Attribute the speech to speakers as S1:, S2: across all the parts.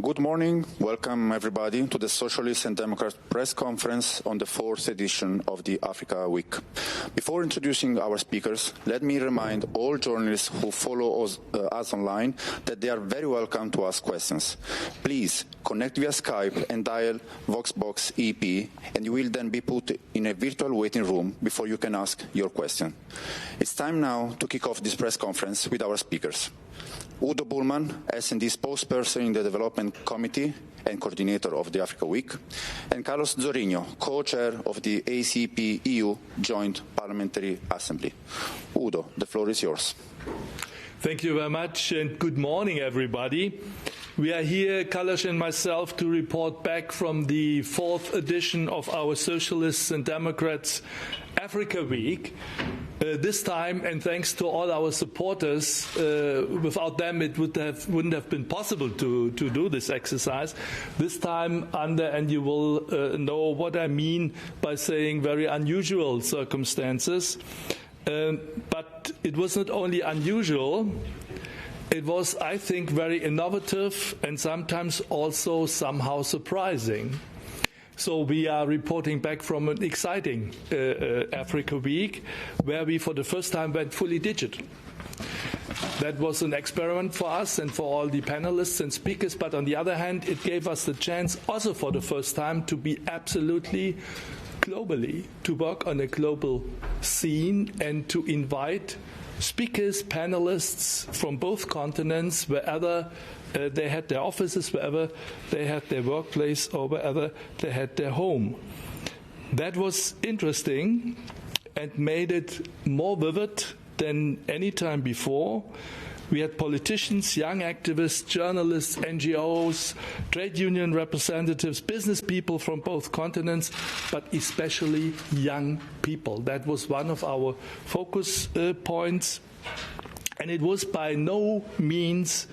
S1: Good morning. Welcome everybody to the Socialists and Democrats press conference on the 4th edition of the Africa Week. Before introducing our speakers, let me remind all journalists who follow us online that they are very welcome to ask questions. Please connect via Skype and dial Voxbox EP, and you will then be put in a virtual waiting room before you can ask your question. It's time now to kick off this press conference with our speakers. Udo Bullmann, S&Ds spokesperson in the Development Committee and coordinator of the Africa Week, and Carlos Zorrinho, co-chair of the ACP-EU Joint Parliamentary Assembly. Udo, the floor is yours.
S2: Thank you very much, and good morning, everybody. We are here, Carlos and myself, to report back from the 4th edition of our Socialists and Democrats Africa Week. This time, and thanks to all our supporters, without them it wouldn't have been possible to do this exercise. This time and you will know what I mean by saying very unusual circumstances. But it was not only unusual, it was, I think, very innovative and sometimes also somehow surprising. So we are reporting back from an exciting Africa Week where we for the first time went fully digital. That was an experiment for us and for all the panelists and speakers, but on the other hand, it gave us the chance also for the first time to be absolutely globally, to work on a global scene and to invite speakers, panelists from both continents, wherever they had their offices, wherever they had their workplace, or wherever they had their home. That was interesting and made it more vivid than any time before. We had politicians, young activists, journalists, NGOs, trade union representatives, business people from both continents, but especially young people. That was one of our focus points. And it was by no means,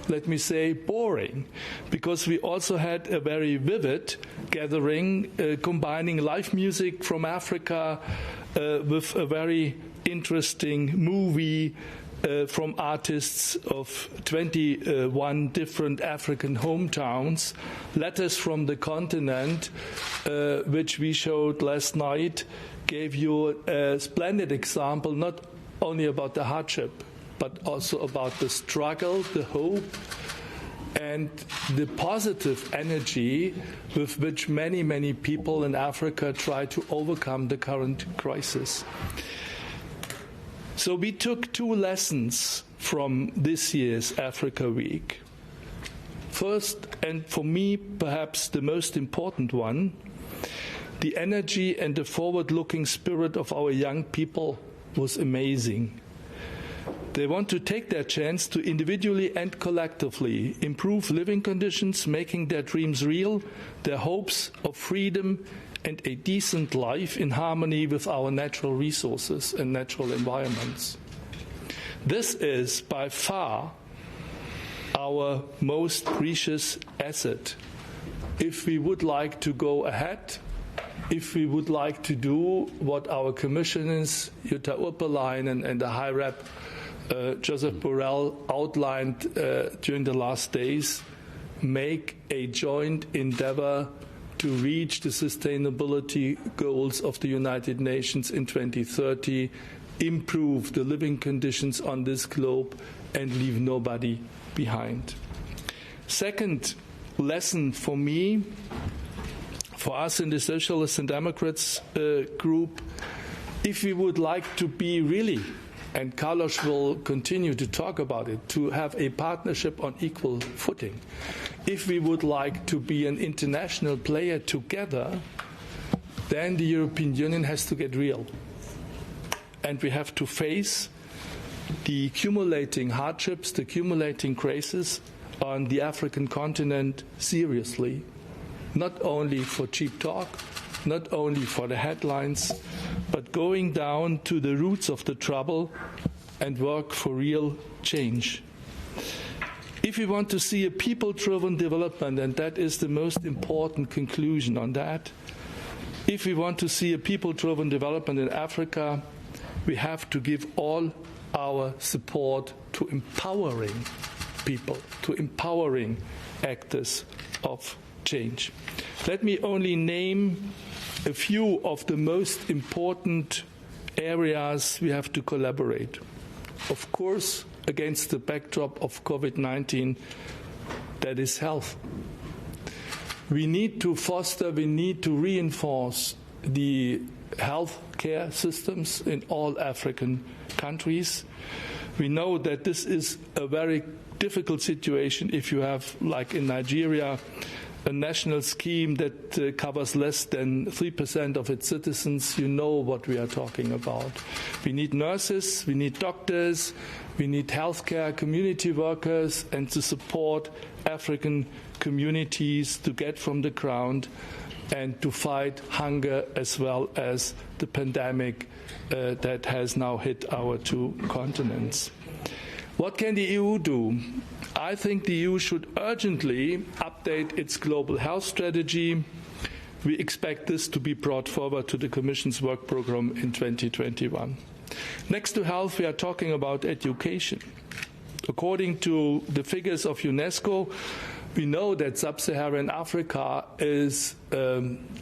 S2: let me say, boring, because we also had a very vivid gathering combining live music from Africa with a very interesting movie from artists of 21 different African hometowns, letters from the continent, which we showed last night, gave you a splendid example, not only about the hardship, but also about the struggle, the hope, and the positive energy with which many, many people in Africa try to overcome the current crisis. So we took two lessons from this year's Africa Week. First, and for me perhaps the most important one, the energy and the forward-looking spirit of our young people was amazing. They want to take their chance to individually and collectively improve living conditions, making their dreams real, their hopes of freedom and a decent life in harmony with our natural resources and natural environments. This is by far our most precious asset. If we would like to go ahead, if we would like to do what our commissioners, Jutta Urpeleinen and the High Rep Joseph Borrell outlined during the last days, make a joint endeavour to reach the sustainability goals of the United Nations in 2030, improve the living conditions on this globe, and leave nobody behind. Second lesson for me, for us in the Socialists and Democrats group, if we would like to be really, and Carlos will continue to talk about it, to have a partnership on equal footing. If we would like to be an international player together, then the European Union has to get real. And we have to face the accumulating hardships, the accumulating crisis on the African continent seriously. Not only for cheap talk, not only for the headlines, but going down to the roots of the trouble and work for real change. If we want to see a people-driven development, and that is the most important conclusion on that, if we want to see a people-driven development in Africa, we have to give all our support to empowering people, to empowering actors of change. Let me only name a few of the most important areas we have to collaborate. Of course, against the backdrop of COVID-19, that is health. We need to foster, we need to reinforce the health care systems in all African countries. We know that this is a very difficult situation if you have, like in Nigeria, a national scheme that covers less than 3% of its citizens. You know what we are talking about. We need nurses, we need doctors, we need healthcare community workers, and to support African communities to get from the ground and to fight hunger as well as the pandemic that has now hit our two continents. What can the EU do? I think the EU should urgently update its global health strategy. We expect this to be brought forward to the Commission's work program in 2021. Next to health, we are talking about education. According to the figures of UNESCO, we know that sub-Saharan Africa is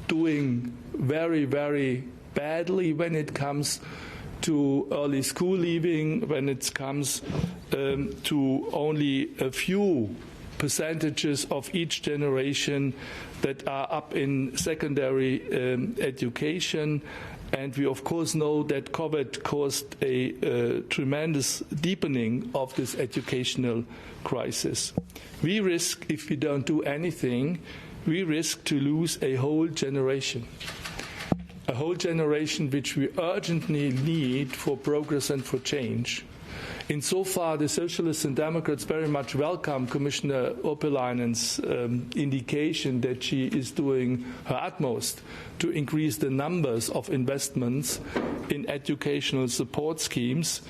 S2: doing very, very badly when it comes to early school leaving, when it comes to only a few percentages of each generation that are up in secondary education. And we, of course, know that COVID caused a tremendous deepening of this educational crisis. We risk, if we don't do anything, we risk to lose a whole generation. A whole generation which we urgently need for progress and for change. Insofar, the Socialists and Democrats very much welcome Commissioner Urpilaienen's indication that she is doing her utmost to increase the numbers of investments in educational support schemes.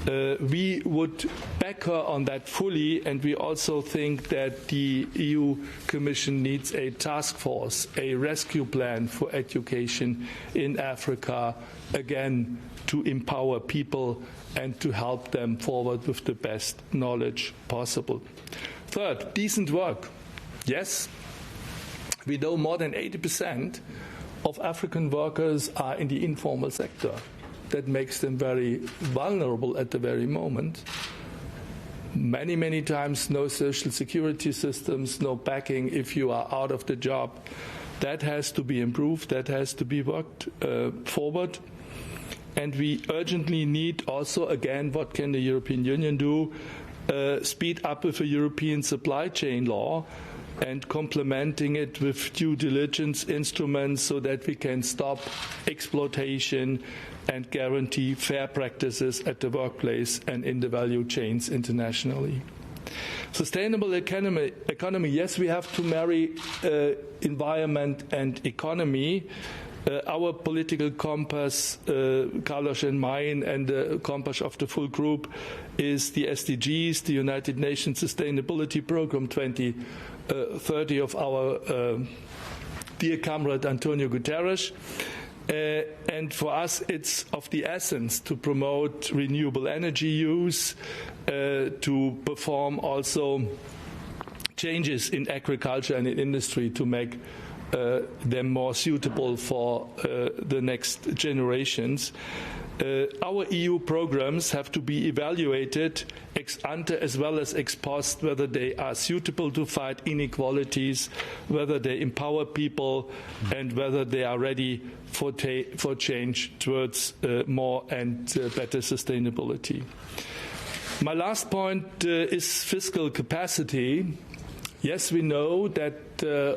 S2: We would back her on that fully, and we also think that the EU Commission needs a task force, a rescue plan for education in Africa, again, to empower people and to help them forward with the best knowledge possible. Third, decent work. Yes, we know more than 80% of African workers are in the informal sector. That makes them very vulnerable at the very moment. Many, many times no social security systems, no backing if you are out of the job. That has to be improved, that has to be worked forward. And we urgently need also, again, what can the European Union do? Speed up with a European supply chain law and complementing it with due diligence instruments so that we can stop exploitation and guarantee fair practices at the workplace and in the value chains internationally. Sustainable economy, yes, we have to marry environment and economy. Our political compass, Carlos and mine, and the compass of the full group is the SDGs, the United Nations Sustainability Programme 2030 of our dear comrade Antonio Guterres. And for us, it's of the essence to promote renewable energy use, to perform also changes in agriculture and in industry to make them more suitable for the next generations. Our EU programs have to be evaluated ex ante as well as ex post, whether they are suitable to fight inequalities, whether they empower people, and whether they are ready for change towards more and better sustainability. My last point is fiscal capacity. Yes, we know that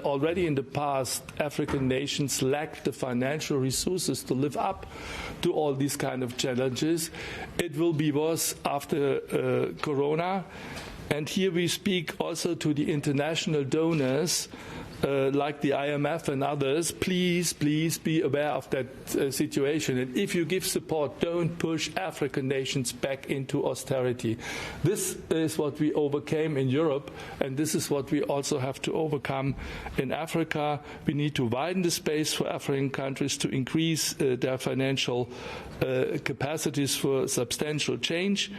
S2: already in the past, African nations lacked the financial resources to live up to all these kind of challenges. It will be worse after Corona. And here we speak also to the international donors, like the IMF and others. Please be aware of that situation. And if you give support, don't push African nations back into austerity. This is what we overcame in Europe, and this is what we also have to overcome in Africa. We need to widen the space for African countries to increase their financial capacities for substantial change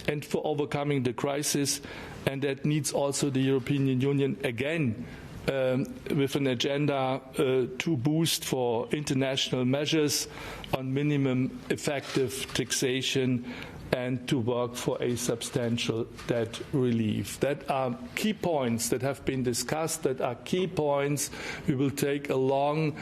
S2: and for overcoming the crisis. and that needs also the European Union again with an agenda to boost for international measures on minimum effective taxation and to work for a substantial debt relief. That are key points that have been discussed, that are key points we will take along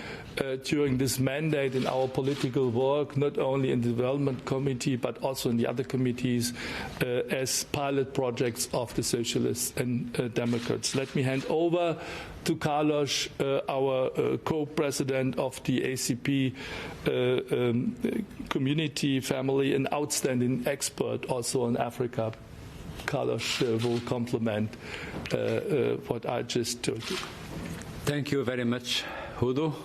S2: during this mandate in our political work, not only in the Development Committee but also in the other committees as pilot projects of the Socialists and Democrats. Let me hand over to Carlos, our co-president of the ACP community family, an outstanding expert also on Africa. Carlos will complement what I just told you.
S3: Thank you very much, Udo.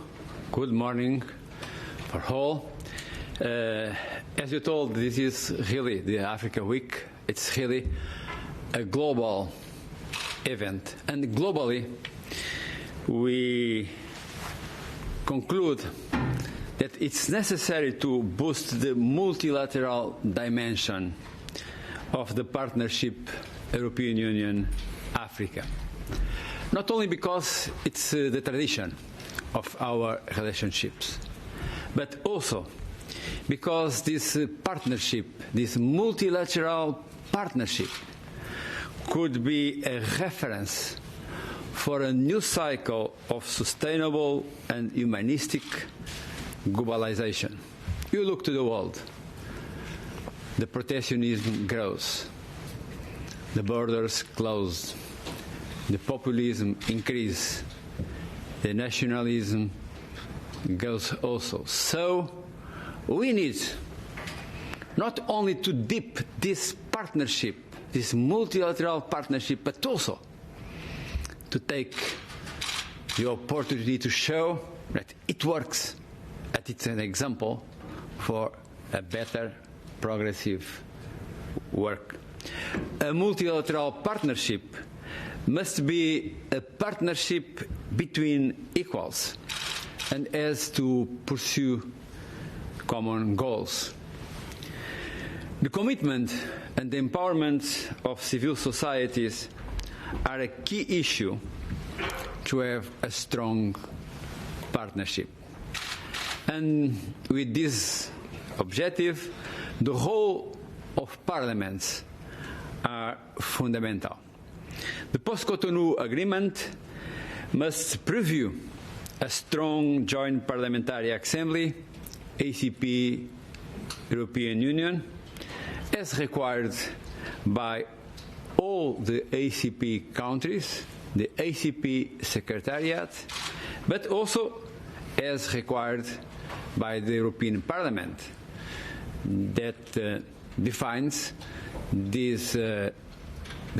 S3: Good morning for all. As you told, this is really the Africa Week. It's really a global event. And globally, we conclude that it's necessary to boost the multilateral dimension of the partnership European Union-Africa. Not only because it's the tradition of our relationships, but also because this partnership, this multilateral partnership, could be a reference for a new cycle of sustainable and humanistic globalization. You look to the world, the protectionism grows, the borders close, the populism increases, the nationalism goes also. So we need not only to deep this partnership, this multilateral partnership, but also to take the opportunity to show that it works, that it's an example for a better progressive work. A multilateral partnership must be a partnership between equals and has to pursue common goals. The commitment and the empowerment of civil societies are a key issue to have a strong partnership. And with this objective, the role of parliaments are fundamental. The post-Cotonou agreement must preview a strong joint parliamentary assembly, ACP, European Union, as required by all the ACP countries, the ACP Secretariat, but also as required by the European Parliament that defines this, the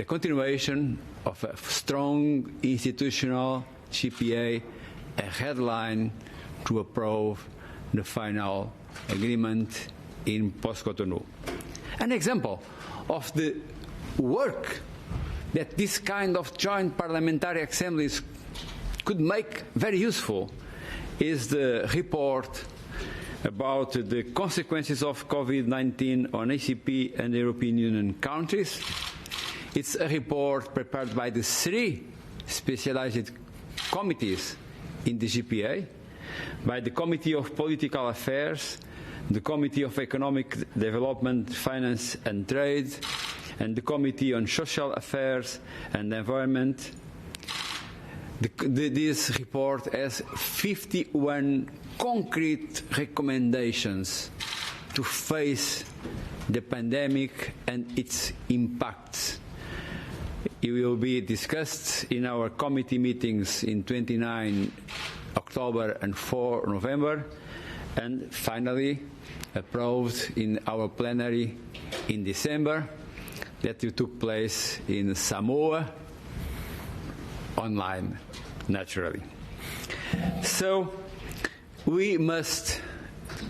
S3: continuation of a strong institutional GPA, a headline to approve the final agreement in post-Cotonou. An example of the work that this kind of joint parliamentary assemblies could make very useful is the report about the consequences of COVID-19 on ACP and European Union countries. It's a report prepared by the 3 specialized committees in the GPA, by the Committee of Political Affairs, the Committee of Economic Development, Finance and Trade, and the Committee on Social Affairs and Environment. This report has 51 concrete recommendations to face the pandemic and its impacts. It will be discussed in our committee meetings in 29 October and 4 November, and finally approved in our plenary in December, that took place in Samoa, online, naturally. So we must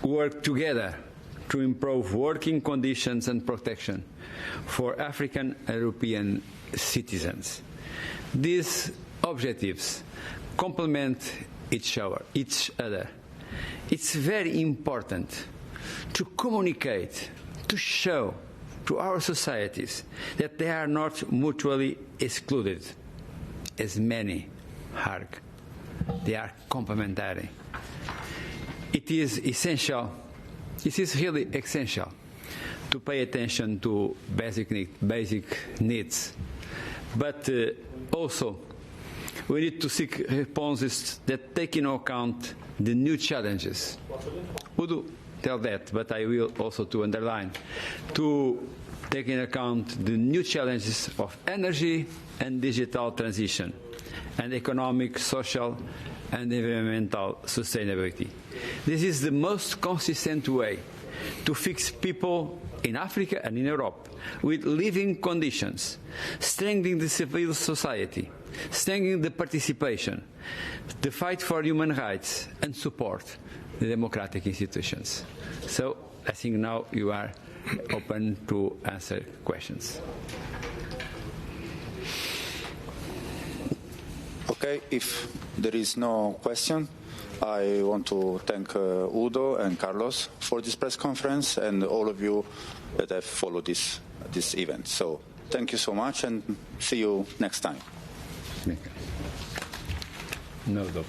S3: work together to improve working conditions and protection for African and European citizens. These objectives complement each other. It's very important to communicate, to show to our societies, that they are not mutually excluded, as many argue. They are complementary. It is essential, it is really essential to pay attention to basic needs, but also we need to seek responses that take into account the new challenges. Udo tell that, but I will also to underline, to take into account the new challenges of energy and digital transition, and economic, social, and environmental sustainability. This is the most consistent way to fix people in Africa and in Europe with living conditions, strengthening the civil society, strengthening the participation, the fight for human rights, and support the democratic institutions. So I think now you are open to answer questions.
S1: Okay, if there is no question, I want to thank Udo and Carlos for this press conference and all of you that have followed this event. So thank you so much and see you next time.
S3: No doubt.